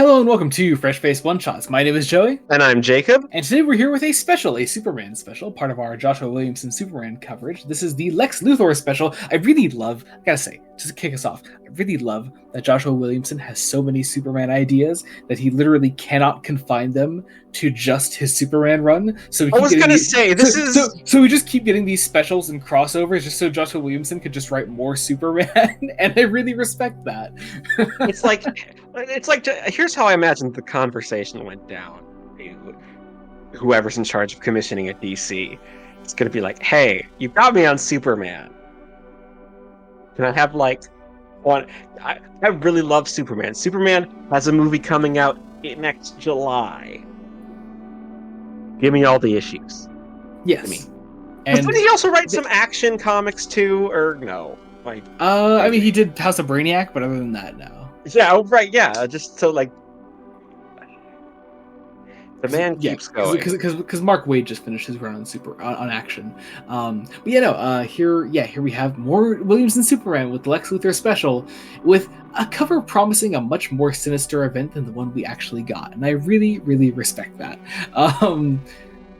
Hello and welcome to Fresh Face One Shots. My name is Joey. And I'm Jacob. And today we're here with a Superman special, part of our Joshua Williamson Superman coverage. This is the Lex Luthor special. I gotta say, just to kick us off, I really love that Joshua Williamson has so many Superman ideas that he literally cannot confine them to just his Superman run. So we we just keep getting these specials and crossovers just so Joshua Williamson could just write more Superman, and I really respect that. It's like here's how I imagine the conversation went down. Whoever's in charge of commissioning at DC, it's going to be like, "Hey, you got me on Superman. Can I have one? I really love Superman. Superman has a movie coming out next July. Give me all the issues." Yes. Didn't he also write some action comics too, or no? I mean, he did House of Brainiac, but other than that, no. Yeah, right. Yeah, just so the man keeps going because Mark Waid just finished his run on Action. Here we have more Williamson Superman with the Lex Luthor special, with a cover promising a much more sinister event than the one we actually got, and I really, really respect that.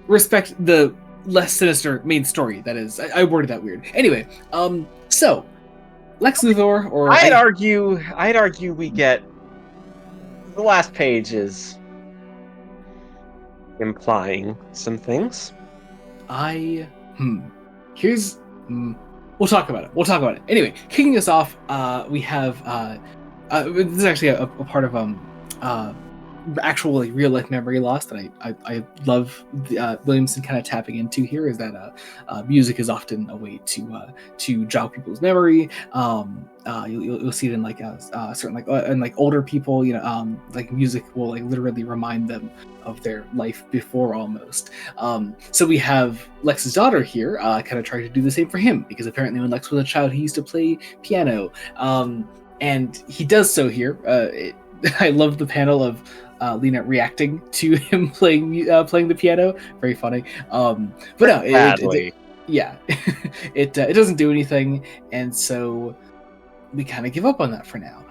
Respect the less sinister main story. That is, I worded that weird. Anyway, so. Lex Luthor, or I'd argue we get the last page is implying some things. We'll talk about it. Anyway, kicking us off, we have this is actually a part of actual real life memory loss that I love Williamson kind of tapping into here, is that music is often a way to jog people's memory. You'll see it in certain older people, music will literally remind them of their life before almost. So we have Lex's daughter here kind of trying to do the same for him, because apparently when Lex was a child he used to play piano, and he does so here. I love the panel of Lena reacting to him playing the piano. Very funny. But no, it doesn't do anything, and so we kind of give up on that for now.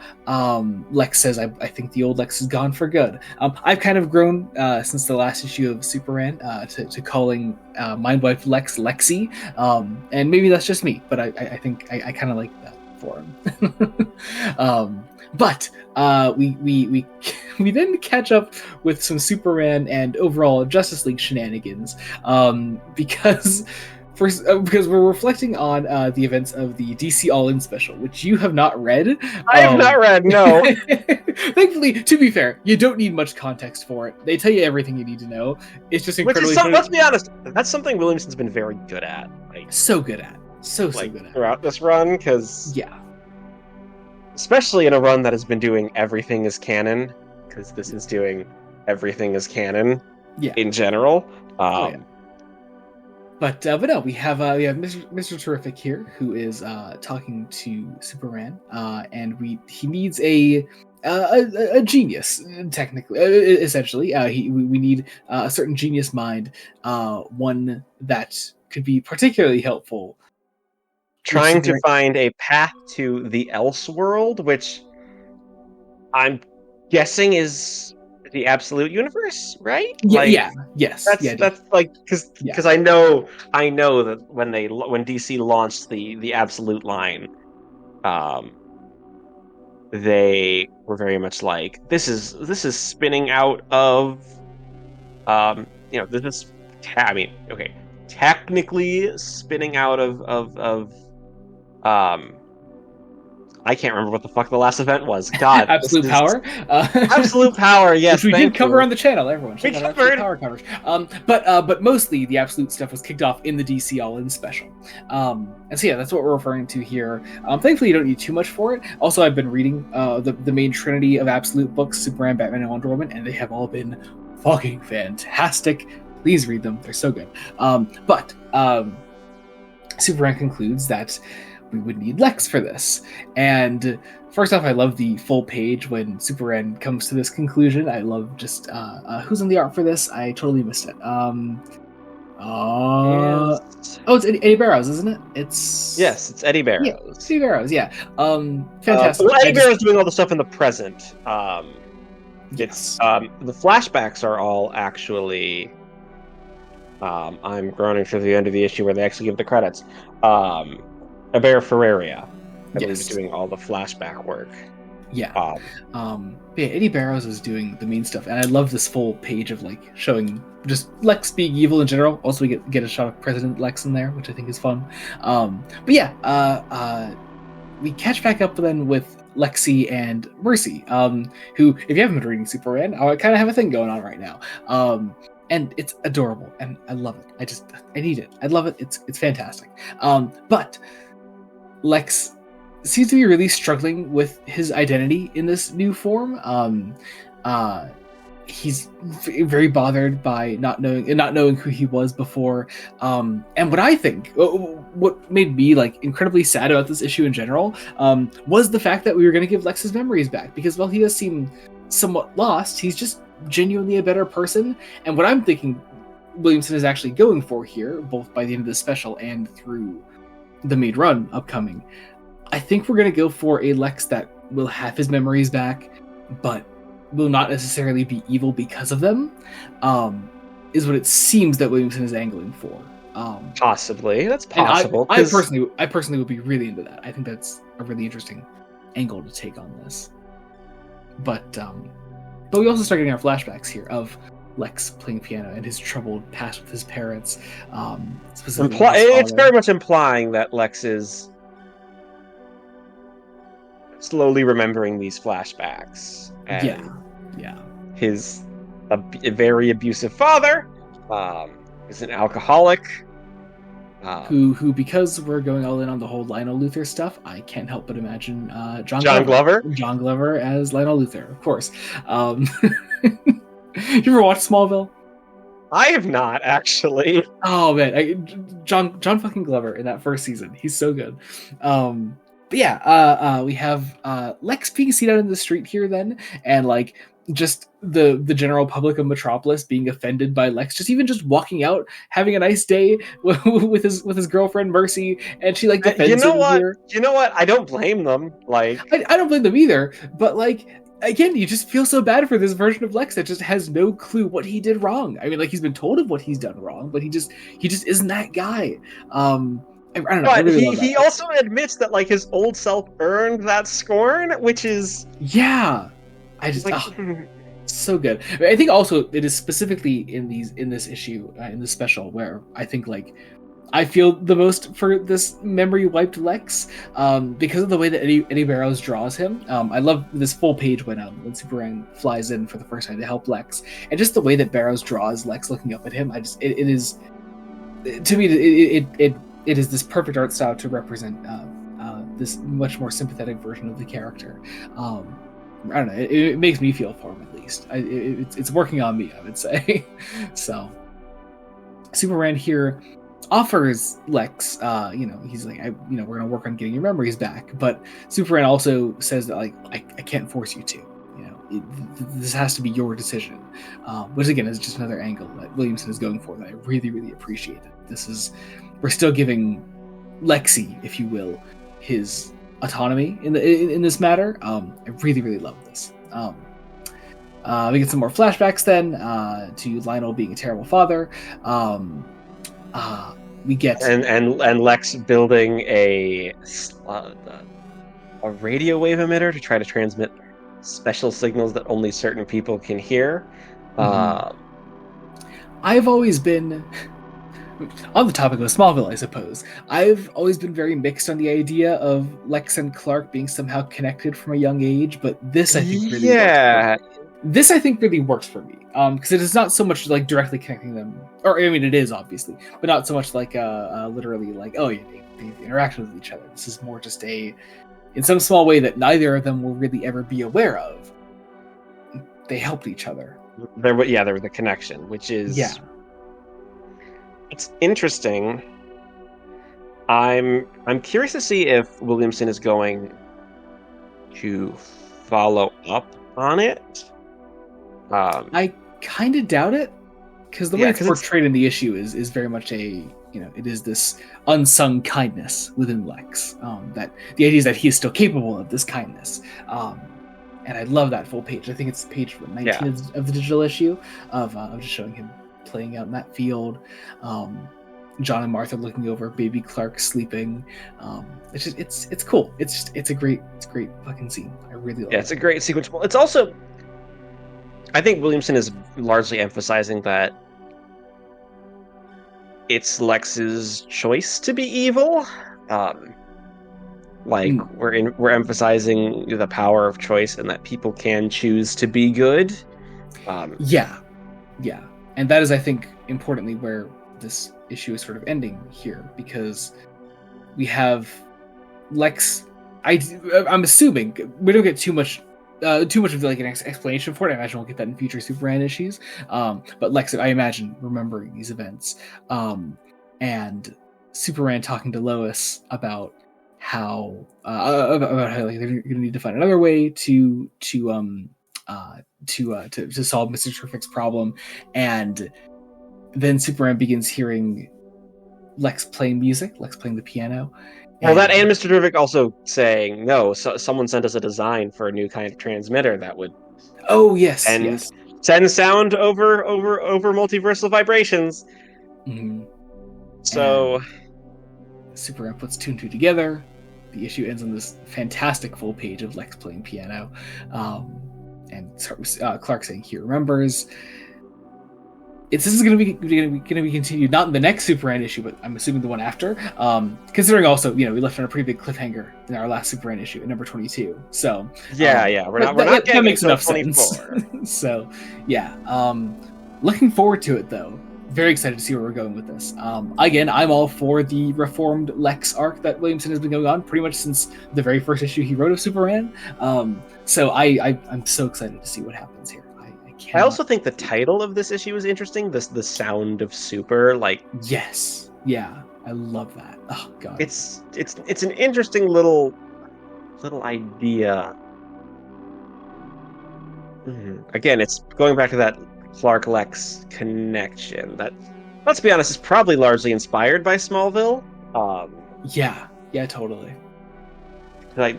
Lex says, I think the old Lex is gone for good. I've kind of grown since the last issue of Superman to calling Mind Wife Lex Lexi, and maybe that's just me, but I think I kind of like that for him. But we then catch up with some Superman and overall Justice League shenanigans, because we're reflecting on the events of the DC All-In special, which you have not read. I have not read, no. Thankfully, to be fair, you don't need much context for it. They tell you everything you need to know. It's just incredibly funny. Let's be honest, that's something Williamson's been very good at. So good at. So good at. Throughout this run, because... Yeah. Especially in a run that has been doing everything is canon, because this is doing everything is canon in general. But no, we have Mr. Terrific here, who is talking to Superman, and he needs a genius, technically, essentially. We need a certain genius mind, one that could be particularly helpful. Trying to find a path to the Elseworld, which I'm guessing is the Absolute Universe, right? Yes. That's because I know that when DC launched the Absolute line, they were very much like, this is spinning out of, technically spinning out of I can't remember what the fuck the last event was. God, Absolute Power. Absolute Power. Yes, which we did cover on the channel. Everyone, we covered Power covers. But mostly the Absolute stuff was kicked off in the DC All-In special. And so that's what we're referring to here. Thankfully, you don't need too much for it. Also, I've been reading the main trinity of Absolute books: Superman, Batman, and Wonder Woman, and they have all been fucking fantastic. Please read them; they're so good. But Superman concludes that we would need Lex for this. And first off, I love the full page when Superman comes to this conclusion. I love just who's on the art for this? I totally missed it. It's Eddie Barrows, isn't it? It's Eddie Barrows. Yeah, Eddie Barrows, yeah. Fantastic. Eddie Barrows doing all the stuff in the present. It's the flashbacks are all actually. I'm groaning for the end of the issue where they actually give the credits. Abera Ferreria, I believe, is doing all the flashback work. Yeah. Eddie Barrows is doing the mean stuff, and I love this full page of like showing just Lex being evil in general. Also, we get a shot of President Lex in there, which I think is fun. But yeah, we catch back up then with Lexi and Mercy, who, if you haven't been reading Superman, I kind of have a thing going on right now. And it's adorable, and I love it. I need it. I love it. It's fantastic. But Lex seems to be really struggling with his identity in this new form. He's very bothered by not knowing who he was before. And what made me like incredibly sad about this issue in general was the fact that we were going to give Lex his memories back, because while he does seem somewhat lost, he's just genuinely a better person. And what I'm thinking Williamson is actually going for here, both by the end of the special and through the mid run upcoming, I think we're going to go for a Lex that will have his memories back, but will not necessarily be evil because of them, is what it seems that Williamson is angling for. Possibly. That's possible. I personally would be really into that. I think that's a really interesting angle to take on this. But we also start getting our flashbacks here of Lex playing piano and his troubled past with his parents. It's very much implying that Lex is slowly remembering these flashbacks. And his a very abusive father is an alcoholic. Who, because we're going all in on the whole Lionel Luthor stuff, I can't help but imagine John Glover. John Glover as Lionel Luthor, of course. You ever watch Smallville? I have not, actually. Oh man, John fucking Glover in that first season, he's so good. But yeah, we have Lex being seen out in the street here then, and like just the general public of Metropolis being offended by Lex just walking out, having a nice day with his girlfriend Mercy, and she like defends him here. You know what? I don't blame them. Like I don't blame them either, but like again, you just feel so bad for this version of Lex that just has no clue what he did wrong. I mean, like he's been told of what he's done wrong, but he just isn't that guy. I don't know. But really he also admits that like his old self earned that scorn, which is so good. I think also it is specifically in this issue in this special where I think like I feel the most for this memory wiped Lex because of the way that Eddie Barrows draws him. I love this full page when Superman flies in for the first time to help Lex, and just the way that Barrows draws Lex looking up at him. It is to me it is this perfect art style to represent this much more sympathetic version of the character. I don't know. It makes me feel for him at least. It's working on me, I would say. So, Superman here offers Lex. He's like, we're gonna work on getting your memories back. But Superman also says that like, I can't force you to. This has to be your decision. Which again is just another angle that Williamson is going for that I really, really appreciate. We're still giving Lexi, if you will, his autonomy in this matter. I really, really love this. We get some more flashbacks then to Lionel being a terrible father. We get and Lex building a radio wave emitter to try to transmit special signals that only certain people can hear. I've always been on the topic of Smallville, I suppose. I've always been very mixed on the idea of Lex and Clark being somehow connected from a young age, but this I think really works for me. Because it is not so much like directly connecting them, or I mean it is obviously, but not so much like literally like they interact with each other. This is more just in some small way that neither of them will really ever be aware of. They helped each other. There was the connection, which is it's interesting. I'm curious to see if Williamson is going to follow up on it. I kind of doubt it, because the way it's portrayed in the issue is very much it is this unsung kindness within Lex. That the idea is that he is still capable of this kindness. And I love that full page. I think it's page 19 of the digital issue of just showing him playing out in that field. John and Martha looking over baby Clark sleeping. It's cool. It's a great fucking scene. I really like it. It's a great sequence. It's also, I think Williamson is largely emphasizing that it's Lex's choice to be evil. We're emphasizing the power of choice and that people can choose to be good. Yeah, and that is, I think, importantly where this issue is sort of ending here, because we have Lex. I'm assuming we don't get too much of like an explanation for it. I imagine we'll get that in future Superman issues. But Lex, I imagine, remembering these events, and Superman talking to Lois about how like, they're gonna need to find another way to solve Mr. Terrific's problem, and then Superman begins hearing Lex playing music, Lex playing the piano. Well, that and Mr. Terrific also saying, no, someone sent us a design for a new kind of transmitter that would send sound over multiversal vibrations. Mm-hmm. So and Superman puts two and two together. The issue ends on this fantastic full page of Lex playing piano, and Clark saying he remembers. This is going to be continued, not in the next Superman issue, but I'm assuming the one after. Considering also, we left on a pretty big cliffhanger in our last Superman issue, at number 22. So we're not that makes enough 24. sense. So looking forward to it though. Very excited to see where we're going with this. Again, I'm all for the reformed Lex arc that Williamson has been going on pretty much since the very first issue he wrote of Superman. So I'm so excited to see what happens here. I also think the title of this issue is interesting. The Sound of Super, like, yes, yeah, I love that. Oh god, it's an interesting little idea. Again, it's going back to that Clark Lex connection. That, let's be honest, is probably largely inspired by Smallville. Yeah, totally. Like,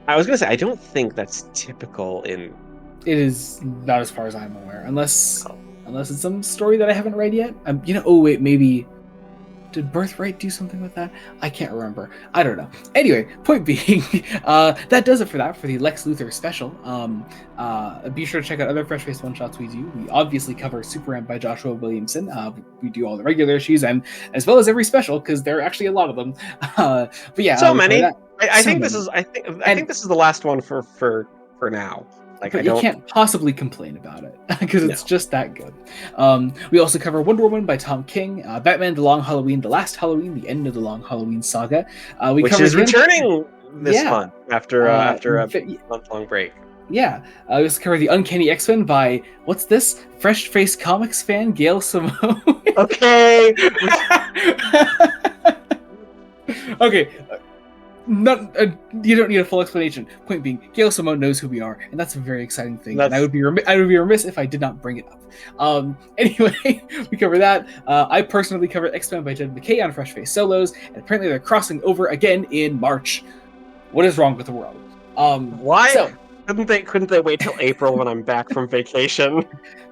I was gonna say, I don't think that's typical in. It is not, as far as I'm aware, unless it's some story that I haven't read yet. Oh wait, maybe did Birthright do something with that? I can't remember. I don't know. Anyway, point being, that does it for the Lex Luthor special. Be sure to check out other Fresh Face One Shots we do. We obviously cover Superman by Joshua Williamson. We do all the regular issues and as well as every special, because there are actually a lot of them. But yeah, so many. I think this is the last one for now. Like, but you can't possibly complain about it because it's just that good. We also cover Wonder Woman by Tom King, Batman: The Long Halloween, The Last Halloween, the end of the Long Halloween saga. Which is returning this month after a month-long break. Yeah, we also cover The Uncanny X-Men by, what's this? Fresh Face Comics fan Gail Simone. Okay. Okay. You don't need a full explanation. Point being, Gail Simone knows who we are, and that's a very exciting thing. And I would be remiss if I did not bring it up. Anyway, we cover that. I personally covered X-Men by Jed McKay on Fresh Face Solos, and apparently they're crossing over again in March. What is wrong with the world? Why? Couldn't they wait till April when I'm back from vacation?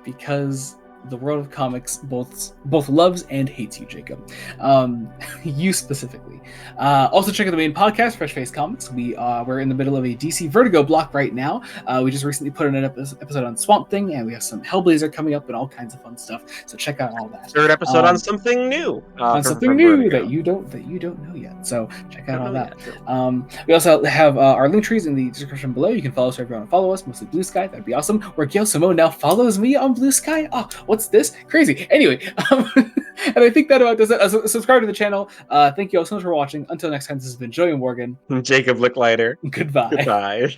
Because the world of comics both loves and hates you, Jacob. You specifically. Also check out the main podcast, Fresh Face Comics. We're in the middle of a DC Vertigo block right now. We just recently put in an episode on Swamp Thing, and we have some Hellblazer coming up and all kinds of fun stuff. So check out all that. Third episode on something new. On something new that you don't know yet. So check out all that. We also have our link trees in the description below. You can follow us wherever you want to follow us, mostly Blue Sky. That'd be awesome. Where Gail Simone now follows me on Blue Sky. Oh, what's this? Crazy. Anyway, and I think that about does it. Subscribe to the channel. Thank you all so much for watching. Until next time, this has been Joey Morgan. Jacob Licklider. Goodbye. Goodbye.